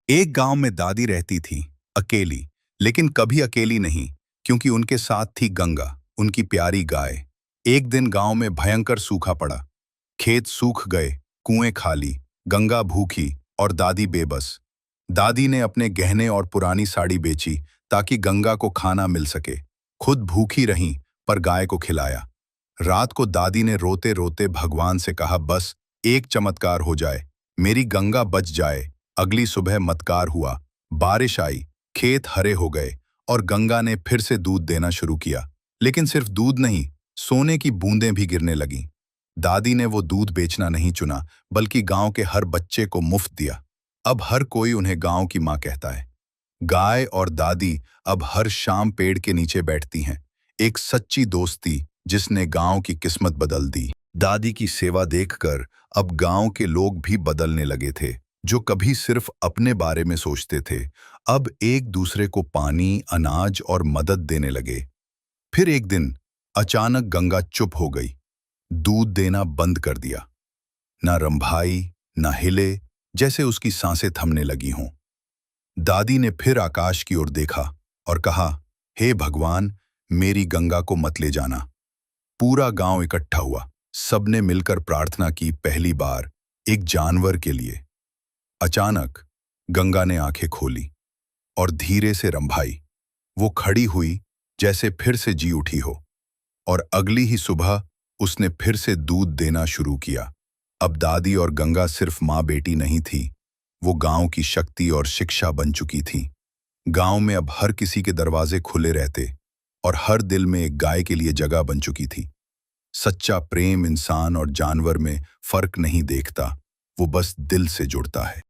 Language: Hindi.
एक गांव में दादी रहती थी, अकेली। लेकिन कभी अकेली नहीं, क्योंकि उनके साथ थी गंगा, उनकी प्यारी गाय। एक दिन गांव में भयंकर सूखा पड़ा। खेत सूख गए, कुएं खाली, गंगा भूखी और दादी बेबस। दादी ने अपने गहने और पुरानी साड़ी बेची ताकि गंगा को खाना मिल सके। खुद भूखी रहीं, पर गाय को खिलाया। रात को दादी ने रोते रोते भगवान से कहा, बस एक चमत्कार हो जाए, मेरी गंगा बच जाए। अगली सुबह मत्कार हुआ, बारिश आई, खेत हरे हो गए और गंगा ने फिर से दूध देना शुरू किया। लेकिन सिर्फ दूध नहीं, सोने की बूंदें भी गिरने लगीं। दादी ने वो दूध बेचना नहीं चुना, बल्कि गांव के हर बच्चे को मुफ्त दिया। अब हर कोई उन्हें गांव की मां कहता है। गाय और दादी अब हर शाम पेड़ के नीचे बैठती हैं, एक सच्ची दोस्ती जिसने गांव की किस्मत बदल दी। दादी की सेवा देखकर अब गांव के लोग भी बदलने लगे थे। जो कभी सिर्फ अपने बारे में सोचते थे, अब एक दूसरे को पानी, अनाज और मदद देने लगे। फिर एक दिन अचानक गंगा चुप हो गई, दूध देना बंद कर दिया। ना रंभाई, ना हिले, जैसे उसकी सांसें थमने लगी हों। दादी ने फिर आकाश की ओर देखा और कहा, हे भगवान, मेरी गंगा को मत ले जाना। पूरा गांव इकट्ठा हुआ, सबने मिलकर प्रार्थना की, पहली बार एक जानवर के लिए। अचानक गंगा ने आंखें खोली और धीरे से रंभाई। वो खड़ी हुई जैसे फिर से जी उठी हो, और अगली ही सुबह उसने फिर से दूध देना शुरू किया। अब दादी और गंगा सिर्फ माँ बेटी नहीं थी, वो गांव की शक्ति और शिक्षा बन चुकी थी। गांव में अब हर किसी के दरवाजे खुले रहते और हर दिल में एक गाय के लिए जगह बन चुकी थी। सच्चा प्रेम इंसान और जानवर में फर्क नहीं देखता, वो बस दिल से जुड़ता है।